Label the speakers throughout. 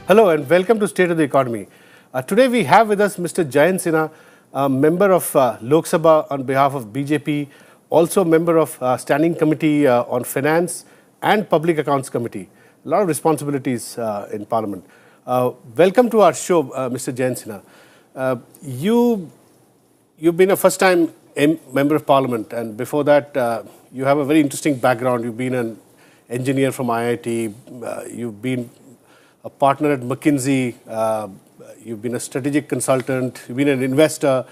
Speaker 1: Hello and welcome to State of the Economy. Today we have with us Mr. Jayant Sinha, a member of Lok Sabha on behalf of BJP, also a member of Standing Committee on Finance and Public Accounts Committee. A lot of responsibilities in Parliament. Welcome to our show, Mr. Jayant Sinha. You've been a first-time member of Parliament, and before that, you have a very interesting background. You've been an engineer from IIT. You've been a partner at McKinsey. You've been a strategic consultant. You've been an investor.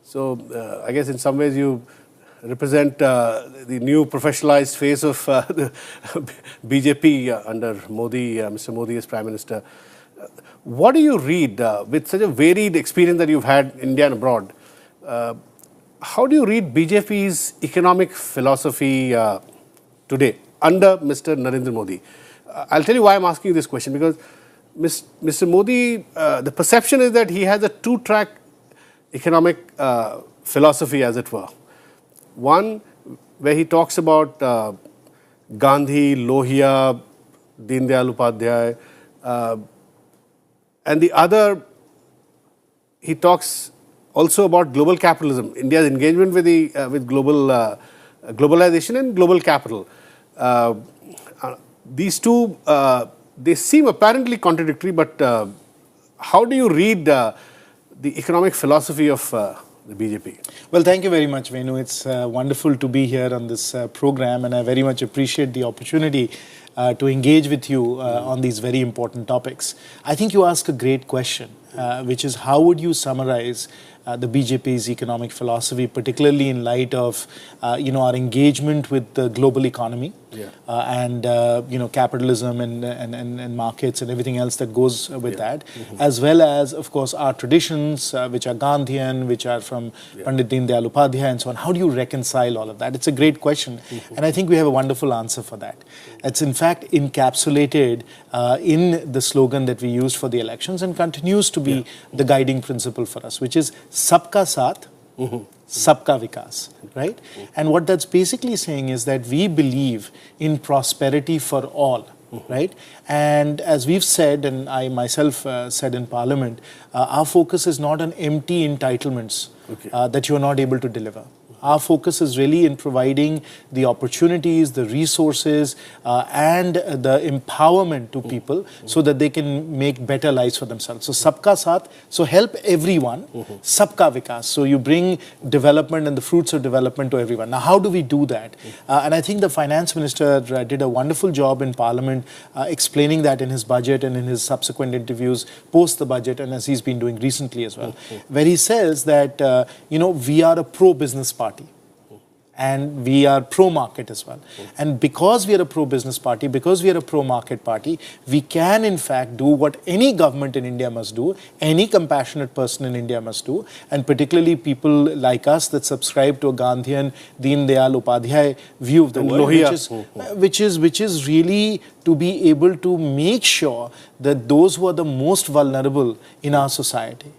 Speaker 1: So I guess in some ways you represent the new professionalized face of the BJP under Modi, Mr. Modi as Prime Minister. What do you read with such a varied experience that you've had in India and abroad? How do you read BJP's economic philosophy today under Mr. Narendra Modi? I'll tell you why I'm asking this question, because Mr. Modi, the perception is that he has a two-track economic philosophy, as it were. One, where he talks about Gandhi, Lohia, Deen Dayal Upadhyay, and the other, he talks also about global capitalism, India's engagement with globalization and global capital. These two, they seem apparently contradictory, but how do you read the economic philosophy of the BJP?
Speaker 2: Well, thank you very much, Venu. It's wonderful to be here on this program, and I very much appreciate the opportunity to engage with you on these very important topics. I think you ask a great question, which is how would you summarize the BJP's economic philosophy, particularly in light of our engagement with the global economy, and capitalism and markets and everything else that goes with that, as well as, of course, our traditions, which are Gandhian, which are from Pandit Deen Dayal Upadhyay and so on. How do you reconcile all of that? It's a great question, and I think we have a wonderful answer for that. It's in fact encapsulated in the slogan that we used for the elections and continues to be the guiding principle for us, which is Sabka Saath, Sabka Vikas, right? And what that's basically saying is that we believe in prosperity for all, right? And as we've said, and I myself said in Parliament, our focus is not on empty entitlements that you're not able to deliver. Our focus is really in providing the opportunities, the resources, and the empowerment to people so that they can make better lives for themselves. So, Sabka Saath, so help everyone, Sabka Vikas. So, you bring development and the fruits of development to everyone. Now, how do we do that? And I think the Finance Minister did a wonderful job in Parliament explaining that in his budget and in his subsequent interviews post the budget, and as he's been doing recently as well, where he says that, we are a pro-business party. And we are pro-market as well. And because we are a pro-business party, because we are a pro-market party, we can in fact do what any government in India must do, any compassionate person in India must do, and particularly people like us that subscribe to a Gandhian, Deen Dayal Upadhyay view of the world, which is really to be able to make sure that those who are the most vulnerable in our society,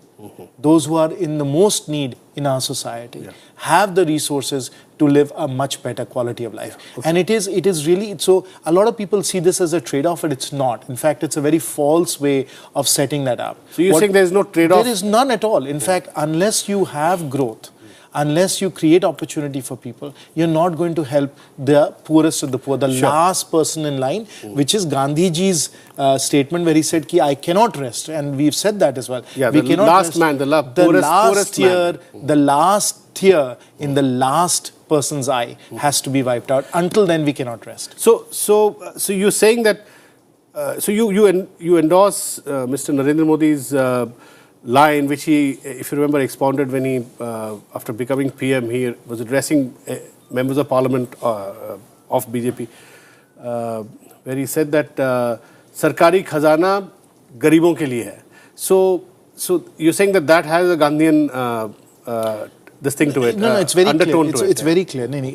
Speaker 2: those who are in the most need in our society, have the resources to live a much better quality of life. And it is really, so a lot of people see this as a trade-off, but it's not. In fact, it's a very false way of setting that up.
Speaker 1: So you're saying there's no trade-off?
Speaker 2: There is none at all. In fact, unless you have growth, unless you create opportunity for people, you're not going to help the poorest of the poor, the last person in line, which is Gandhiji's statement where he said, ki, I cannot rest. And we've said that as well.
Speaker 1: Yeah, we cannot last rest. Man, the poorest
Speaker 2: tier, the last tier in the last person's eye has to be wiped out. Until then, we cannot rest.
Speaker 1: So you're saying that, so you endorse Mr. Narendra Modi's line, which he, if you remember, expounded when he, after becoming PM, he was addressing members of Parliament of BJP, where he said that sarkari khazana garibon ke liye hai. So you're saying that has a Gandhian this thing to it.
Speaker 2: No, it's very clear.
Speaker 1: Undertone to it.
Speaker 2: It's very clear. नहीं,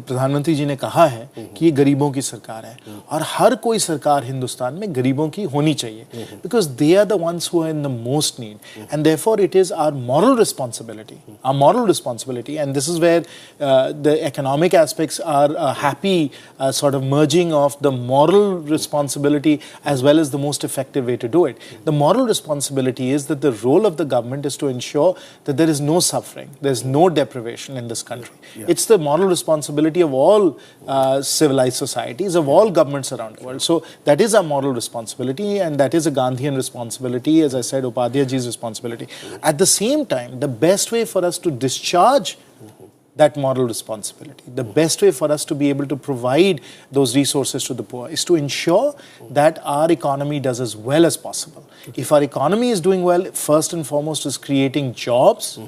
Speaker 2: प्रधानमंत्री जी ने कहा है कि ये गरीबों की सरकार है और हर कोई सरकार हिंदुस्तान में गरीबों की होनी चाहिए, because they are the ones who are in the most need, and therefore it is our moral responsibility, and this is where the economic aspects are a happy sort of merging of the moral responsibility as well as the most effective way to do it. The moral responsibility is that the role of the government is to ensure that there is no suffering, there is no deprivation in this country. It's the moral responsibility of all civilized societies, of all governments around the world. So that is our moral responsibility, and that is a Gandhian responsibility, as I said, Upadhyay ji's responsibility. At the same time, the best way for us to discharge that moral responsibility, the best way for us to be able to provide those resources to the poor is to ensure that our economy does as well as possible. If our economy is doing well, first and foremost is creating jobs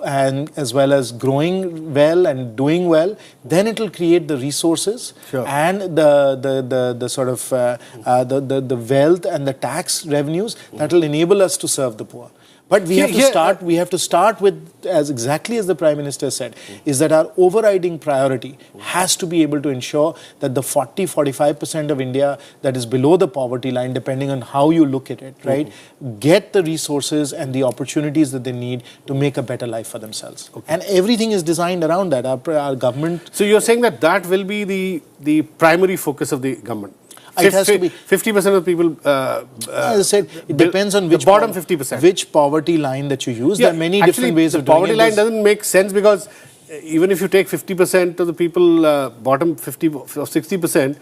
Speaker 2: and as well as growing well and doing well, then it will create the resources and the sort of the wealth and the tax revenues that will enable us to serve the poor. But we have to start with, as exactly as the Prime Minister said, is that our overriding priority has to be able to ensure that the 40-45% of India that is below the poverty line, depending on how you look at it, right, get the resources and the opportunities that they need to make a better life for themselves. And everything is designed around that. Our government...
Speaker 1: So you're saying that that will be the primary focus of the government?
Speaker 2: It has to be
Speaker 1: 50% of people.
Speaker 2: As I said, it depends on which
Speaker 1: bottom 50%,
Speaker 2: which poverty line that you use. There are many different ways of doing it.
Speaker 1: Poverty line doesn't make sense, because even if you take 50% of the people, bottom 50 or 60%,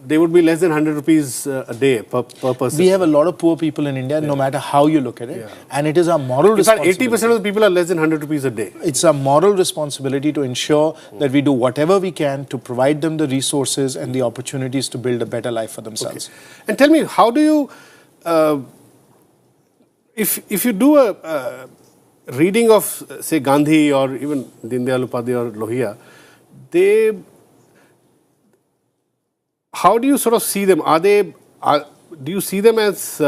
Speaker 1: they would be less than 100 rupees a day per person.
Speaker 2: We have a lot of poor people in India, no matter how you look at it. And it is our moral responsibility.
Speaker 1: In fact, 80% of the people are less than 100 rupees a day.
Speaker 2: It's a moral responsibility to ensure that we do whatever we can to provide them the resources and the opportunities to build a better life for themselves.
Speaker 1: And tell me, how do you, if you do a reading of, say, Gandhi or even Deen Dayal Upadhyay or Lohia, how do you sort of see them? Do you see them as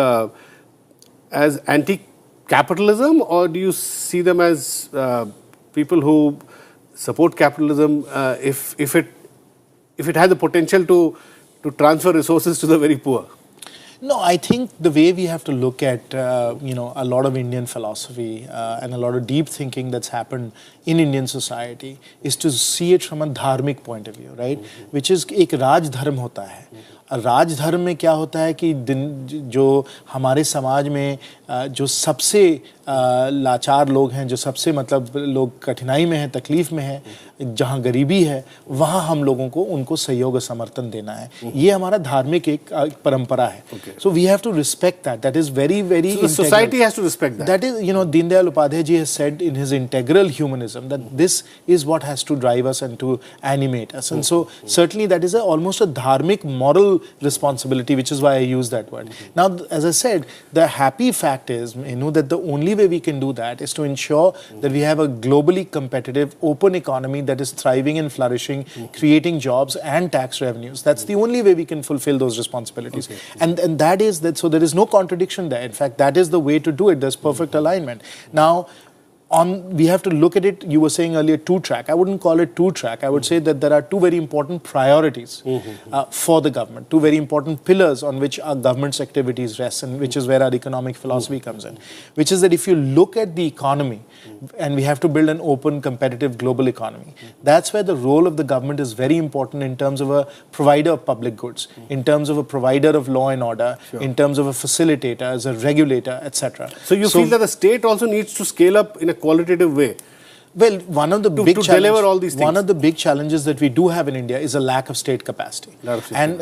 Speaker 1: anti-capitalism, or do you see them as people who support capitalism if it has the potential to transfer resources to the very poor?
Speaker 2: No, I think the way we have to look at a lot of Indian philosophy and a lot of deep thinking that's happened in Indian society is to see it from a dharmic point of view, right? Which is एक राज धर्म होता है. राज धर्म में क्या होता है कि जो हमारे समाज में जो सबसे लाचार लोग हैं, जो सबसे मतलब लोग कठिनाई में हैं, तकलीफ में हैं, जहाँ गरीबी है, वहाँ हम लोगों को उनको सहयोग और समर्थन देना है. ये हमारा धार्मिक एक परंपरा है. So we have to respect that. That is very, very integral.
Speaker 1: So the society has to respect that.
Speaker 2: That is, Deen Dayal Upadhyay ji has said in his integral humanism that this is what has to drive us and to animate us. And so certainly that is almost a dharmic moral responsibility, which is why I use that word. Now, as I said, the happy fact is, that the only way we can do that is to ensure that we have a globally competitive, open economy that is thriving and flourishing, creating jobs and tax revenues. That's the only way we can fulfill those responsibilities. And that is that. So there is no contradiction there. In fact, that is the way to do it. There's perfect alignment. Now, we have to look at it, you were saying earlier, two-track. I wouldn't call it two-track. I would say that there are two very important priorities for the government, two very important pillars on which our government's activities rest, and which is where our economic philosophy comes in, which is that if you look at the economy, and we have to build an open, competitive global economy, that's where the role of the government is very important in terms of a provider of public goods, in terms of a provider of law and order, in terms of a facilitator, as a regulator, etc.
Speaker 1: So you feel that the state also needs to scale up in a qualitative way?
Speaker 2: Well, one of the big
Speaker 1: deliver all these things.
Speaker 2: One of the big challenges that we do have in India is a lack of state capacity, and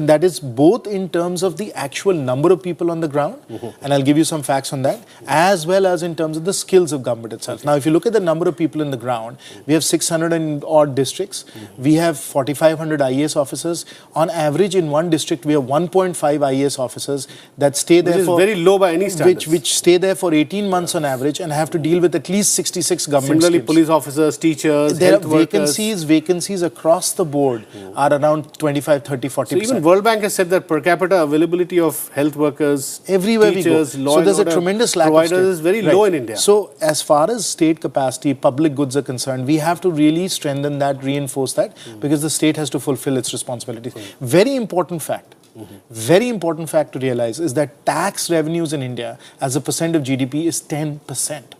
Speaker 2: that is both in terms of the actual number of people on the ground, and I'll give you some facts on that, as well as in terms of the skills of government itself. Now, if you look at the number of people in the ground, we have 600 and odd districts. We have 4,500 IAS officers. On average, in one district, we have 1.5 IAS officers that stay there
Speaker 1: which is very low by any standards.
Speaker 2: Which stay there for 18 months on average and have to deal with at least 66 government
Speaker 1: Similarly,
Speaker 2: schemes.
Speaker 1: police officers, teachers,
Speaker 2: There are
Speaker 1: health workers.
Speaker 2: vacancies across the board are around 25, 30, 40%.
Speaker 1: So even World Bank has said that per capita availability of health workers,
Speaker 2: everywhere
Speaker 1: teachers,
Speaker 2: we go.
Speaker 1: law
Speaker 2: So
Speaker 1: and
Speaker 2: there's a
Speaker 1: order
Speaker 2: tremendous lack of
Speaker 1: providers
Speaker 2: state.
Speaker 1: is very
Speaker 2: Right.
Speaker 1: low in India.
Speaker 2: So as far as state capacity, public goods are concerned, we have to really strengthen that, reinforce that, because the state has to fulfill its responsibilities. Very important fact. Very important fact to realize is that tax revenues in India as a percent of GDP is 10%.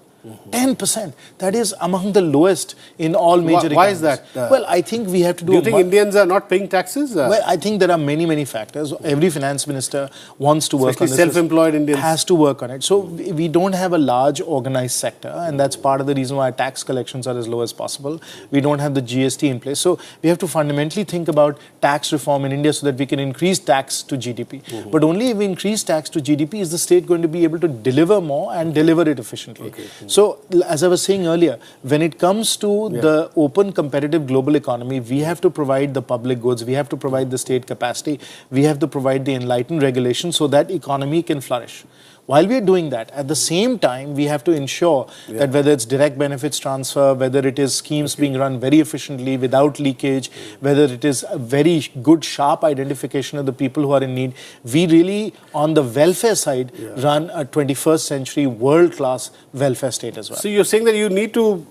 Speaker 2: 10%. That is among the lowest in all major economies.
Speaker 1: Why is that?
Speaker 2: Well, I think we have to do.
Speaker 1: Do you think Indians are not paying taxes?
Speaker 2: Well, I think there are many factors. Every finance minister wants to work on this.
Speaker 1: Self-employed Indians
Speaker 2: has to work on it. So we don't have a large organized sector, and that's part of the reason why tax collections are as low as possible. We don't have the GST in place. So we have to fundamentally think about tax reform in India so that we can increase tax to GDP. But only if we increase tax to GDP is the state going to be able to deliver more and deliver it efficiently. So, as I was saying earlier, when it comes to the open, competitive global economy, we have to provide the public goods, we have to provide the state capacity, we have to provide the enlightened regulation so that economy can flourish. While we are doing that, at the same time, we have to ensure that whether it's direct benefits transfer, whether it is schemes being run very efficiently without leakage, whether it is a very good, sharp identification of the people who are in need, we really, on the welfare side, run a 21st century world-class welfare state as well.
Speaker 1: So you're saying that you need to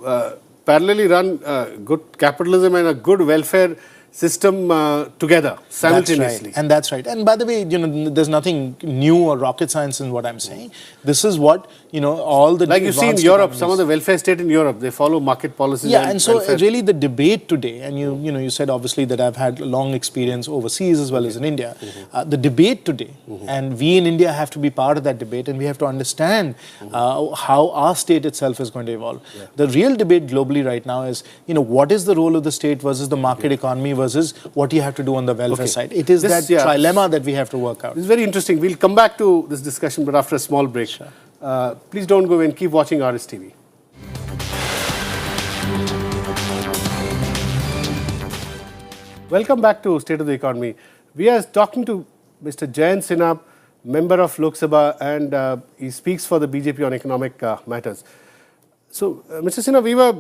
Speaker 1: parallelly run good capitalism and a good welfare system together simultaneously.
Speaker 2: That's right. And that's right. And by the way, there's nothing new or rocket science in what I'm saying. This is what, all the...
Speaker 1: Like you see in Europe, some of the welfare state in Europe, they follow market policies.
Speaker 2: Yeah, and so really the debate today, and you said obviously that I've had long experience overseas as well as in India. The debate today, and we in India have to be part of that debate, and we have to understand how our state itself is going to evolve. The real debate globally right now is, what is the role of the state versus the market economy versus what you have to do on the welfare side. It is that trilemma that we have to work out.
Speaker 1: It's very interesting. We'll come back to this discussion, but after a small break. Sure. Please don't go away and keep watching RSTV. Welcome back to State of the Economy. We are talking to Mr. Jayant Sinha, member of Lok Sabha, and he speaks for the BJP on economic matters. So, Mr. Sinha, we were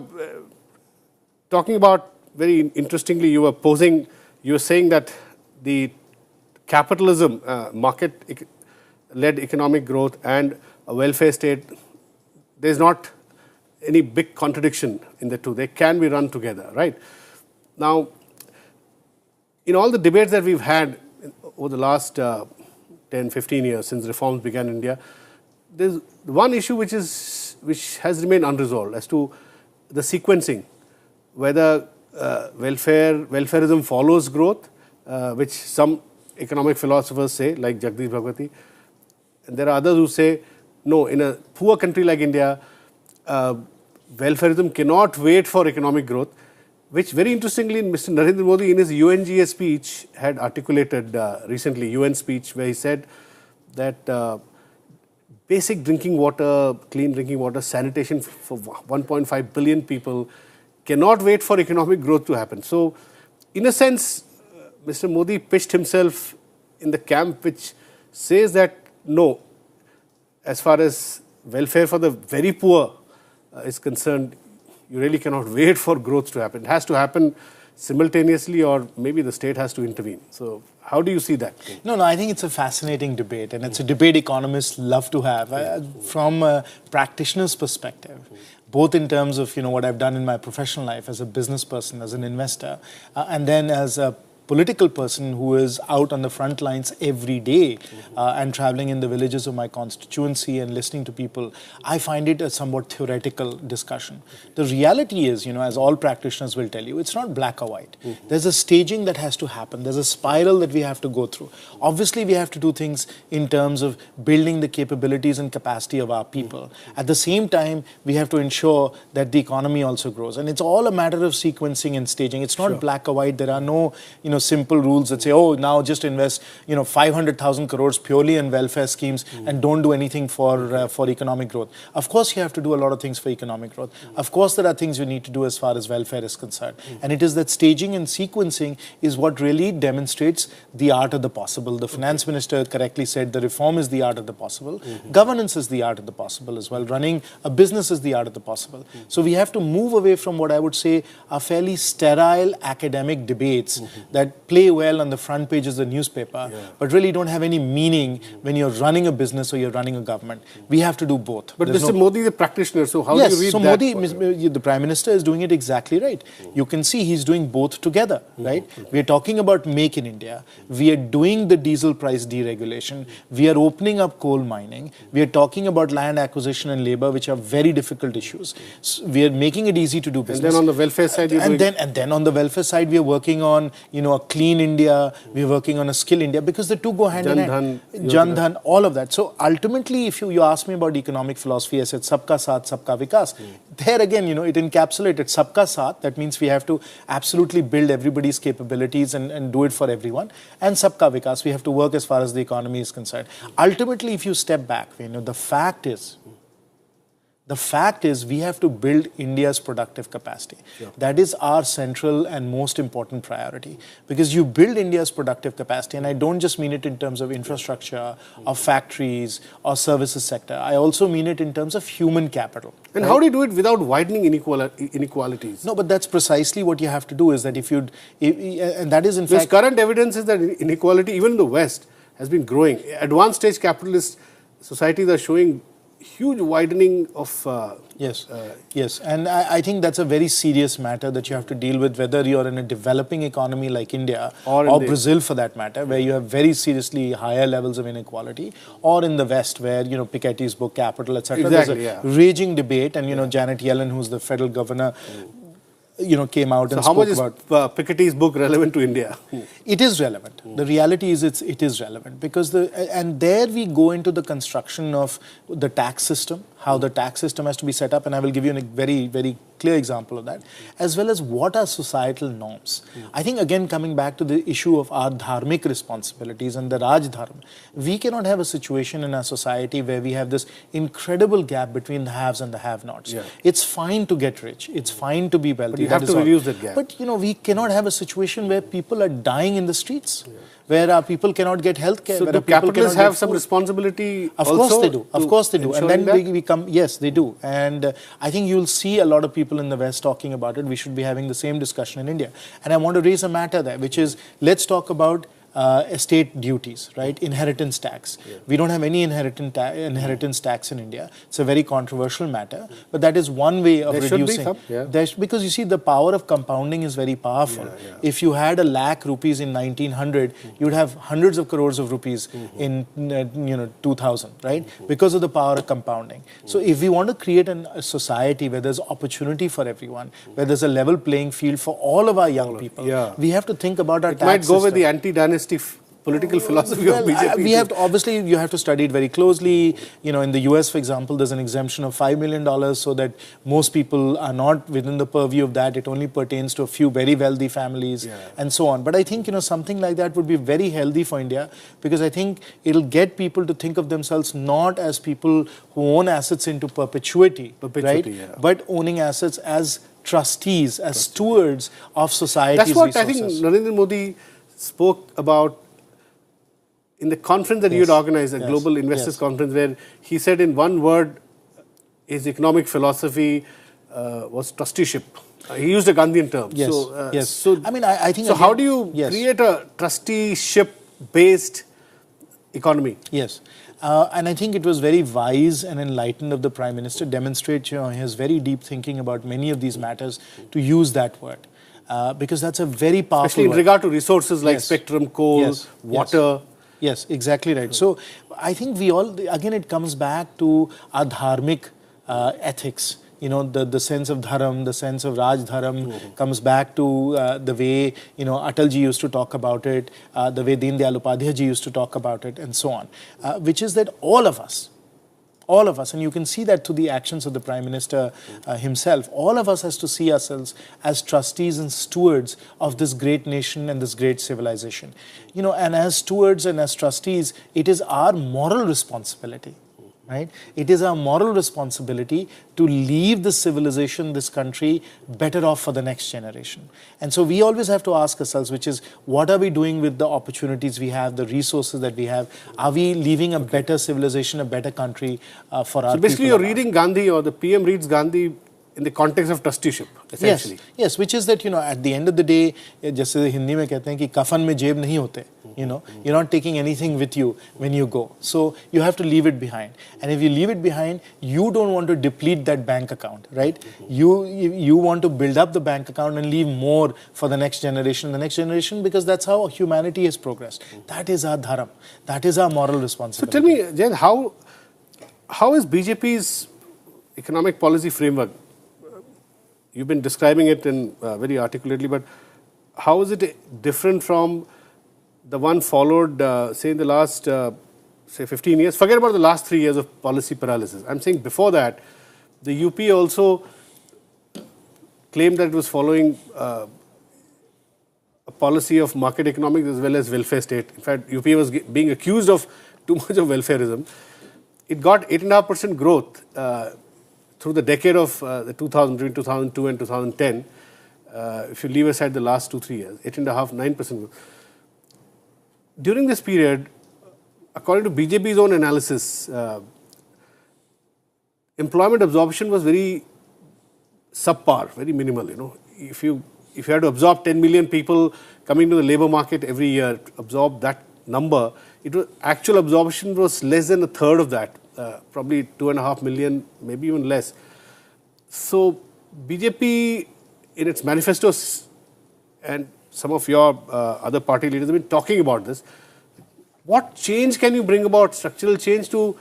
Speaker 1: talking about, very interestingly, you were saying that the capitalism, market-led economic growth and a welfare state, there's not any big contradiction in the two. They can be run together, right? Now, in all the debates that we've had over the last 10, 15 years since reforms began in India, there's one issue which has remained unresolved as to the sequencing, whether welfarism follows growth, which some economic philosophers say, like Jagdish Bhagwati. And there are others who say, no, in a poor country like India, welfarism cannot wait for economic growth, which very interestingly, Mr. Narendra Modi in his UNGA speech had articulated recently, UN speech, where he said that basic drinking water, clean drinking water, sanitation for 1.5 billion people cannot wait for economic growth to happen. So, in a sense, Mr. Modi pitched himself in the camp which says that no, as far as welfare for the very poor is concerned, you really cannot wait for growth to happen. It has to happen simultaneously, or maybe the state has to intervene. So, how do you see that?
Speaker 2: No, I think it's a fascinating debate, and it's a debate economists love to have. From a practitioner's perspective, both in terms of what I've done in my professional life as a business person, as an investor, and then as a political person who is out on the front lines every day and traveling in the villages of my constituency and listening to people, I find it a somewhat theoretical discussion. The reality is, as all practitioners will tell you, it's not black or white. There's a staging that has to happen. There's a spiral that we have to go through. Obviously, we have to do things in terms of building the capabilities and capacity of our people. At the same time, we have to ensure that the economy also grows. And it's all a matter of sequencing and staging. It's not black or white. There are no, simple rules that say, oh, now just invest, 500,000 crores purely in welfare schemes and don't do anything for economic growth. Of course, you have to do a lot of things for economic growth. Of course, there are things you need to do as far as welfare is concerned. And it is that staging and sequencing is what really demonstrates the art of the possible. The finance minister correctly said the reform is the art of the possible. Governance is the art of the possible as well. Running a business is the art of the possible. So we have to move away from what I would say are fairly sterile academic debates that play well on the front pages of the newspaper, but really don't have any meaning when you're running a business or you're running a government. We have to do both.
Speaker 1: But Mr. Modi is a practitioner, so how do you read that?
Speaker 2: So Modi, the Prime Minister is doing it exactly right. You can see he's doing both together, right? We are talking about Make in India. We are doing the diesel price deregulation. We are opening up coal mining. We are talking about land acquisition and labor, which are very difficult issues. So we are making it easy to do business.
Speaker 1: And then on the welfare side,
Speaker 2: and then on the welfare side, we are working on, a clean India. We are working on a skill India, because the two go hand in hand. Jan Dhan, all of that. So ultimately, if you ask me about economic philosophy, I said Sabka Saath, Sabka Vikas. There again, it encapsulated Sabka Saath. That means we have to absolutely build everybody's capabilities and do it for everyone. And Sabka Vikas, we have to work as far as the economy is concerned. Ultimately, if you step back, the fact is we have to build India's productive capacity. That is our central and most important priority. Because you build India's productive capacity, and I don't just mean it in terms of infrastructure, or factories, or services sector. I also mean it in terms of human capital.
Speaker 1: And how do you do it without widening inequalities?
Speaker 2: No, but that's precisely what you have to do, is that and that is in fact...
Speaker 1: current evidence is that inequality, even in the West, has been growing. Advanced stage capitalist societies are showing huge widening of...
Speaker 2: Yes, and I think that's a very serious matter that you have to deal with, whether you're in a developing economy like India or Brazil for that matter, where you have very seriously higher levels of inequality, or in the West where, Piketty's book, Capital, etc.
Speaker 1: Exactly,
Speaker 2: there's a raging debate, and, Janet Yellen, who's the federal governor, came out and spoke about...
Speaker 1: So how much is Piketty's book relevant to India?
Speaker 2: It is relevant. The reality is it is relevant, because and there we go into the construction of the tax system, how the tax system has to be set up, and I will give you a very, very clear example of that, as well as what are societal norms. I think, again, coming back to the issue of our dharmic responsibilities and the Raj Dharma, we cannot have a situation in our society where we have this incredible gap between the haves and the have-nots. It's fine to get rich. It's fine to be wealthy.
Speaker 1: But you have to reduce that gap.
Speaker 2: But, we cannot have a situation where people are dying in the streets. Where our people cannot get health care.
Speaker 1: So do capitalists have some responsibility
Speaker 2: also? Of course they do. Of course they do. And then we come, yes, they do. And I think you'll see a lot of people in the West talking about it. We should be having the same discussion in India. And I want to raise a matter there, which is, let's talk about estate duties, right? Inheritance tax. We don't have any inheritance tax in India. It's a very controversial matter, but that is one way of reducing. Because you see, the power of compounding is very powerful. If you had ₹1,00,000 in 1900, you'd have hundreds of crores of rupees in 2000, right? Because of the power of compounding. So if we want to create a society where there's opportunity for everyone, where there's a level playing field for all of our young people, we have to think about our tax
Speaker 1: system. It might go with the anti-dynasty political philosophy of BJP.
Speaker 2: We have to, obviously, you have to study it very closely. In the US, for example, there's an exemption of $5 million, so that most people are not within the purview of that. It only pertains to a few very wealthy families and so on. But I think, something like that would be very healthy for India, because I think it'll get people to think of themselves not as people who own assets into perpetuity, right? But owning assets as trustees, as stewards of society's resources.
Speaker 1: That's what I think Narendra Modi spoke about in the conference that you had organized, a global investors conference, where he said in one word, his economic philosophy was trusteeship. He used a Gandhian term.
Speaker 2: So I mean, I think.
Speaker 1: So how do you create a trusteeship-based economy?
Speaker 2: And I think it was very wise and enlightened of the Prime Minister to demonstrate his very deep thinking about many of these matters, to use that word. Because that's a very powerful
Speaker 1: Especially in regard to resources like spectrum, coal, water.
Speaker 2: Yes, exactly right. So I think we all, again, it comes back to our dharmic ethics. The sense of dharam, the sense of Raj Dharam comes back to the way, Atalji used to talk about it, the way Deen Dayal Upadhyay ji used to talk about it, and so on. Which is that all of us, All of us, and you can see that through the actions of the Prime Minister himself, all of us has to see ourselves as trustees and stewards of this great nation and this great civilization. You know, and as stewards and as trustees, it is our moral responsibility. Right? It is our moral responsibility to leave this civilization, this country, better off for the next generation. And so we always have to ask ourselves, which is, what are we doing with the opportunities we have, the resources that we have? Are we leaving a better civilization, a better country for our people?
Speaker 1: So basically you're reading Gandhi, or the PM reads Gandhi in the context of trusteeship, essentially.
Speaker 2: Yes, which is that, you know, at the end of the day, जैसे हिंदी में कहते हैं कि कफन में जेब नहीं होते. You know, you're not taking anything with you when you go. So you have to leave it behind. And if you leave it behind, you don't want to deplete that bank account, right? You want to build up the bank account and leave more for the next generation, because that's how humanity has progressed. That is our dharam. That is our moral responsibility.
Speaker 1: So tell me, Jayant, how is BJP's economic policy framework? You've been describing it in very articulately, but how is it different from the one followed, say, in the last, say, 15 years? Forget about the last 3 years of policy paralysis. I'm saying before that, the UP also claimed that it was following a policy of market economics as well as welfare state. In fact, UP was being accused of too much of welfareism. It got 8.5% growth through the decade of the between 2002 and 2010. If you leave aside the last 2-3 years, 8.5%, 9% growth. During this period, according to BJP's own analysis, employment absorption was very subpar, very minimal. You know, if you had to absorb 10 million people coming to the labour market every year, absorb that number, actual absorption was less than a third of that, probably 2.5 million, maybe even less. So BJP, in its manifestos, and some of your other party leaders have been talking about this. What change can you bring about, structural change, to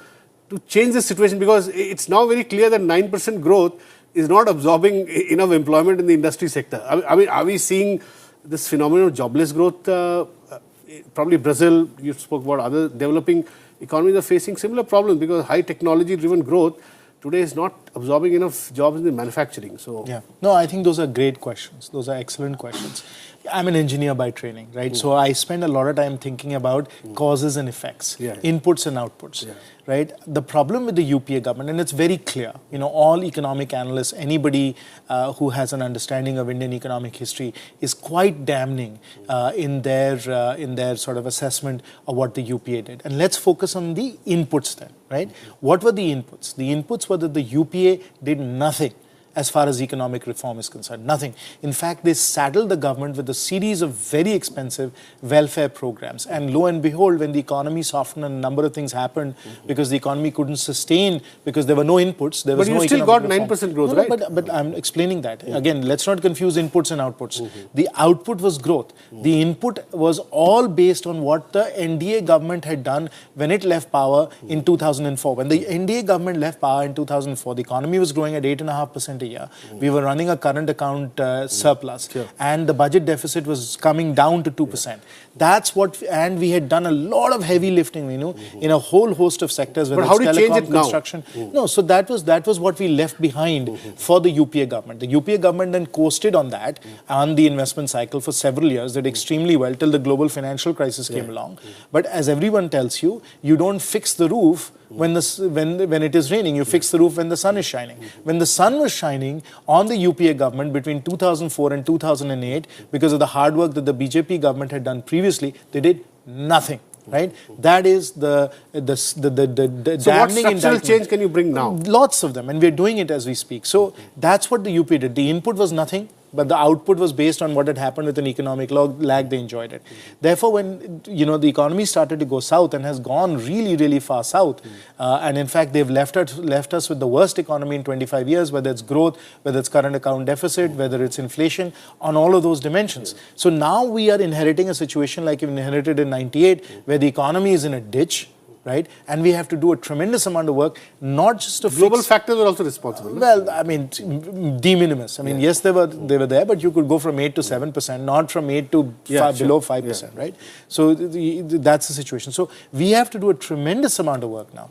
Speaker 1: change the situation? Because it's now very clear that 9% growth is not absorbing enough employment in the industry sector. I mean, are we seeing this phenomenon of jobless growth? Probably Brazil, you spoke about other developing economies are facing similar problems, because high technology driven growth today is not absorbing enough jobs in the manufacturing. So
Speaker 2: yeah, no, I think those are great questions. Those are excellent questions. I'm an engineer by training, right? So I spend a lot of time thinking about causes and effects, inputs and outputs, right? The problem with the UPA government, and it's very clear, you know, all economic analysts, anybody who has an understanding of Indian economic history is quite damning in their sort of assessment of what the UPA did. And let's focus on the inputs then, right? What were the inputs? The inputs were that the UPA did nothing as far as economic reform is concerned. Nothing. In fact, they saddled the government with a series of very expensive welfare programs. And lo and behold, when the economy softened and a number of things happened because the economy couldn't sustain, because there were no inputs, there was no economic
Speaker 1: reform. But you still got
Speaker 2: reform.
Speaker 1: 9% growth, right?
Speaker 2: But I'm explaining that. Again, let's not confuse inputs and outputs. The output was growth. The input was all based on what the NDA government had done when it left power in 2004. When the NDA government left power in 2004, the economy was growing at 8.5% a year. We were running a current account surplus, and the budget deficit was coming down to 2%. That's what, and we had done a lot of heavy lifting, you know, in a whole host of sectors.
Speaker 1: But how do you change it now?
Speaker 2: Construction. No, so that was what we left behind for the UPA government. The UPA government then coasted on that, on the investment cycle for several years, did extremely well till the global financial crisis came along. But as everyone tells you, you don't fix the roof when it is raining. You fix the roof when the sun is shining. When the sun was shining on the UPA government between 2004 and 2008, because of the hard work that the BJP government had done previously, they did nothing. Right? That is the
Speaker 1: So what
Speaker 2: damning
Speaker 1: structural
Speaker 2: indictment.
Speaker 1: change can you bring now?
Speaker 2: Lots of them, and we're doing it as we speak. So that's what the UP did. The input was nothing, but the output was based on what had happened with an economic lag. They enjoyed it. Therefore, when the economy started to go south and has gone really, really far south, and in fact they've left us with the worst economy in 25 years, whether it's growth, whether it's current account deficit, whether it's inflation, on all of those dimensions. So now we are inheriting a situation like we inherited in '98, where the economy is in a ditch. right? And we have to do a tremendous amount of work, not just to
Speaker 1: Global
Speaker 2: fix...
Speaker 1: factors are also responsible. No?
Speaker 2: Well, I mean, de minimis. I mean, yes, they were there, but you could go from 8 to 7%, not from 8 to below 5%, right? So that's the situation. So we have to do a tremendous amount of work now,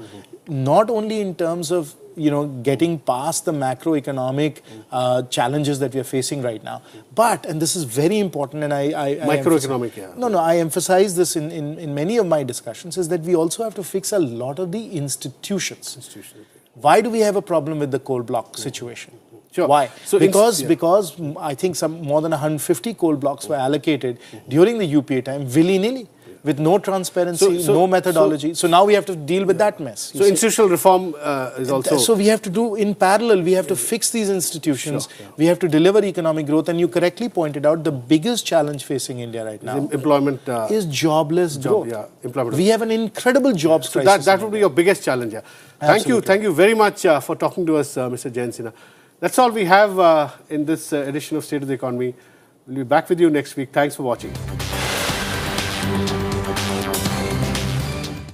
Speaker 2: not only in terms of getting past the macroeconomic challenges that we are facing right now, but, and this is very important, and I
Speaker 1: Microeconomic,
Speaker 2: No, I emphasize this in many of my discussions, is that we also have to fix a lot of the institutions. Why do we have a problem with the coal block situation?
Speaker 1: Sure.
Speaker 2: Why?
Speaker 1: So
Speaker 2: because I think some more than 150 coal blocks were allocated during the UPA time willy-nilly, with no transparency, no methodology. So now we have to deal with that mess.
Speaker 1: So institutional reform is also...
Speaker 2: So we have to do, in parallel, we have to fix these institutions. We have to deliver economic growth. And you correctly pointed out the biggest challenge facing India right now
Speaker 1: employment
Speaker 2: is jobless growth.
Speaker 1: Employment.
Speaker 2: We have an incredible jobs crisis.
Speaker 1: That would be your biggest challenge. Thank you very much for talking to us, Mr. Jayant Sinha. That's all we have in this edition of State of the Economy. We'll be back with you next week. Thanks for watching.